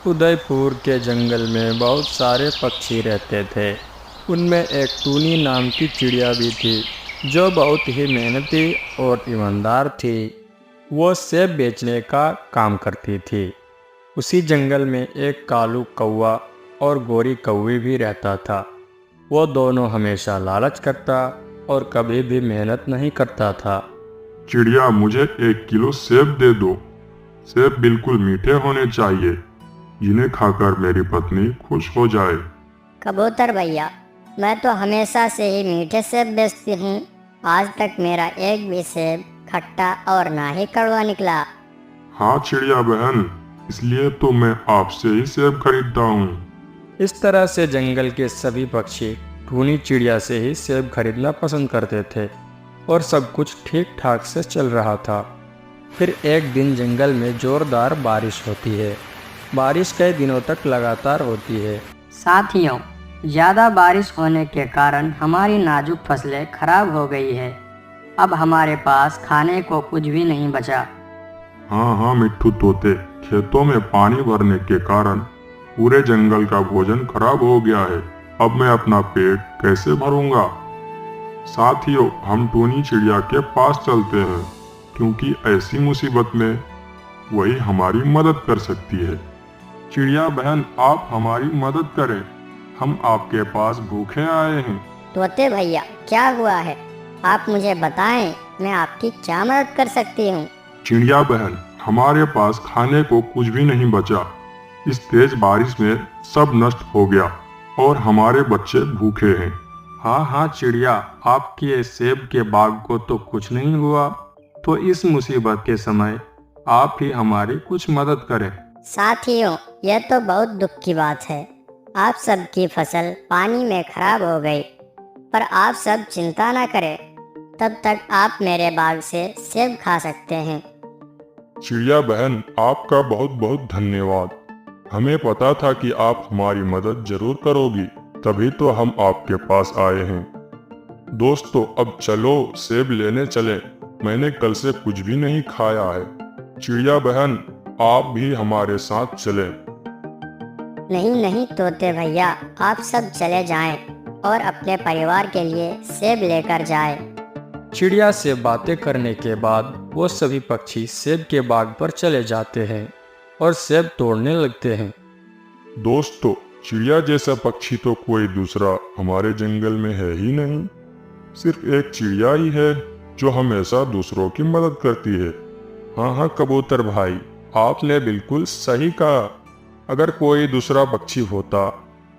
उदयपुर के जंगल में बहुत सारे पक्षी रहते थे। उनमें एक टूनी नाम की चिड़िया भी थी, जो बहुत ही मेहनती और ईमानदार थी। वो सेब बेचने का काम करती थी। उसी जंगल में एक कालू कौवा और गोरी कौवी भी रहता था। वो दोनों हमेशा लालच करता और कभी भी मेहनत नहीं करता था। चिड़िया, मुझे 1 किलो सेब दे दो। सेब बिल्कुल मीठे होने चाहिए, जिन्हें खाकर मेरी पत्नी खुश हो जाए। कबूतर भैया, मैं तो हमेशा से ही मीठे सेब बेचती हूँ। आज तक मेरा एक भी सेब खट्टा और ना ही कड़वा निकला। हाँ चिड़िया बहन, इसलिए तो मैं आपसे ही सेब खरीदता हूँ। इस तरह से जंगल के सभी पक्षी टूनी चिड़िया से ही सेब खरीदना पसंद करते थे और सब कुछ ठीक ठाक से चल रहा था। फिर एक दिन जंगल में जोरदार बारिश होती है। बारिश कई दिनों तक लगातार होती है। साथियों, ज़्यादा बारिश होने के कारण हमारी नाजुक फसलें खराब हो गई है। अब हमारे पास खाने को कुछ भी नहीं बचा। हाँ हाँ मिट्ठू तोते, खेतों में पानी भरने के कारण पूरे जंगल का भोजन खराब हो गया है। अब मैं अपना पेट कैसे भरूंगा? साथियों, हम टूनी चिड़िया के पास चलते हैं, क्योंकि ऐसी मुसीबत में वही हमारी मदद कर सकती है। चिड़िया बहन, आप हमारी मदद करें, हम आपके पास भूखे आए हैं। तोते भैया, क्या हुआ है? आप मुझे बताएं, मैं आपकी क्या मदद कर सकती हूँ? चिड़िया बहन, हमारे पास खाने को कुछ भी नहीं बचा। इस तेज बारिश में सब नष्ट हो गया और हमारे बच्चे भूखे हैं। हाँ हाँ चिड़िया, आपके सेब के बाग को तो कुछ नहीं हुआ, तो इस मुसीबत के समय आप ही हमारी कुछ मदद करें। साथियों, यह तो बहुत दुख की बात है। आप सबकी फसल पानी में खराब हो गई, पर आप सब चिंता ना करें। तब तक आप मेरे बाग से सेब खा सकते हैं। चिड़िया बहन, आपका बहुत बहुत धन्यवाद। हमें पता था कि आप हमारी मदद जरूर करोगी, तभी तो हम आपके पास आए हैं। दोस्तों, अब चलो सेब लेने चले। मैंने कल से कुछ भी नहीं खाया है। चिड़िया बहन, आप भी हमारे साथ चलें। नहीं नहीं तोते भैया, आप सब चले जाएं और अपने परिवार के लिए सेब लेकर जाएं। चिड़िया से बातें करने के बाद वो सभी पक्षी सेब के बाग पर चले जाते हैं और सेब तोड़ने लगते हैं। दोस्तों, चिड़िया जैसा पक्षी तो कोई दूसरा हमारे जंगल में है ही नहीं। सिर्फ एक चिड़िया ही है जो हमेशा दूसरों की मदद करती है। हाँ हाँ कबूतर भाई, आपने बिल्कुल सही कहा। अगर कोई दूसरा पक्षी होता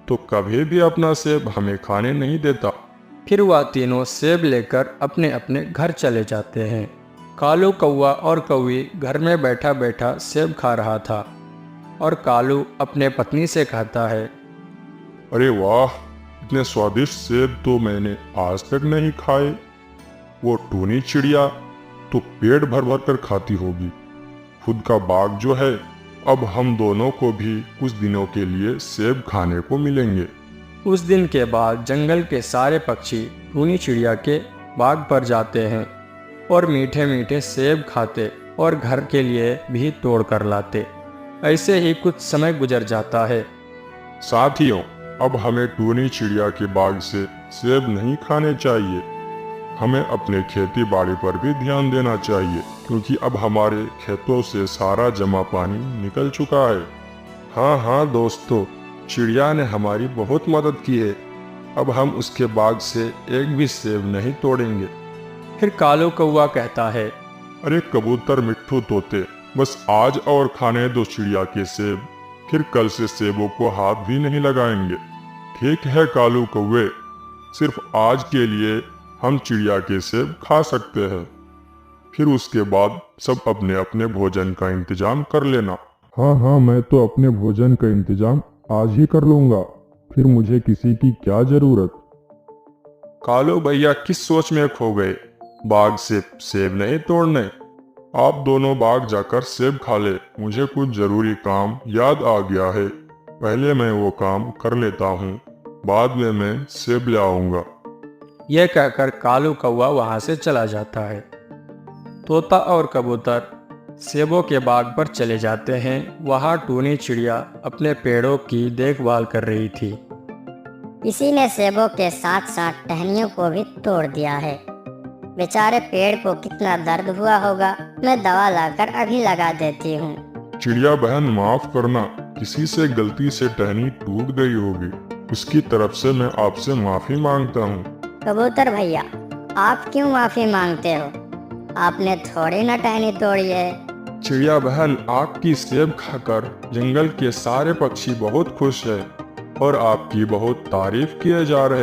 तो कभी भी अपना सेब हमें खाने नहीं देता। फिर वह तीनों सेब लेकर अपने अपने घर चले जाते हैं। कालू कौवा और कौवी घर में बैठा बैठा सेब खा रहा था और कालू अपने पत्नी से कहता है, अरे वाह, इतने स्वादिष्ट सेब तो मैंने आज तक नहीं खाए। वो टूनी चिड़िया तो पेट भर भर कर खाती होगी। खुद का बाग जो है, अब हम दोनों को भी कुछ दिनों के लिए सेब खाने को मिलेंगे। उस दिन के बाद जंगल के सारे पक्षी टूनी चिड़िया के बाग पर जाते हैं और मीठे मीठे सेब खाते और घर के लिए भी तोड़ कर लाते। ऐसे ही कुछ समय गुजर जाता है। साथियों, अब हमें टूनी चिड़िया के बाग से सेब नहीं खाने चाहिए। हमें अपने खेती बाड़ी पर भी ध्यान देना चाहिए, क्योंकि अब हमारे खेतों से सारा जमा पानी निकल चुका है। हाँ हाँ दोस्तों, चिड़िया ने हमारी बहुत मदद की है। अब हम उसके बाग से एक भी सेब नहीं तोड़ेंगे। फिर कालू कौवा कहता है, अरे कबूतर मिट्ठू तोते, बस आज और खाने दो चिड़िया के सेब। फिर कल से सेबों को हाथ भी नहीं लगाएंगे। ठीक है कालू कौवे, सिर्फ आज के लिए हम चिड़िया के सेब खा सकते हैं। फिर उसके बाद सब अपने अपने भोजन का इंतजाम कर लेना। हाँ हाँ, मैं तो अपने भोजन का इंतजाम आज ही कर लूंगा। फिर मुझे किसी की क्या जरूरत। कालू भैया किस सोच में खो गए? बाग से सेब नहीं तोड़ने। आप दोनों बाग जाकर सेब खा ले, मुझे कुछ जरूरी काम याद आ गया है। पहले मैं वो काम कर लेता हूँ, बाद में मैं सेब ले आऊंगा। यह कहकर कालू कौवा वहां से चला जाता है। तोता और कबूतर सेबों के बाग पर चले जाते हैं। वहाँ टूनी चिड़िया अपने पेड़ों की देखभाल कर रही थी। इसी ने सेबों के साथ साथ टहनियों को भी तोड़ दिया है। बेचारे पेड़ को कितना दर्द हुआ होगा। मैं दवा लाकर अभी लगा देती हूँ। चिड़िया बहन माफ करना, किसी से गलती से टहनी टूट गई होगी, उसकी तरफ से मैं आपसे माफी मांगता हूँ। कबूतर भैया, आप क्यों माफी मांगते हो? आपने थोड़ी ना टहनी तोड़ी है। चिड़िया बहन, आपकी सेब खाकर जंगल के सारे पक्षी बहुत खुश हैं और आपकी बहुत तारीफ किए जा रहे हैं।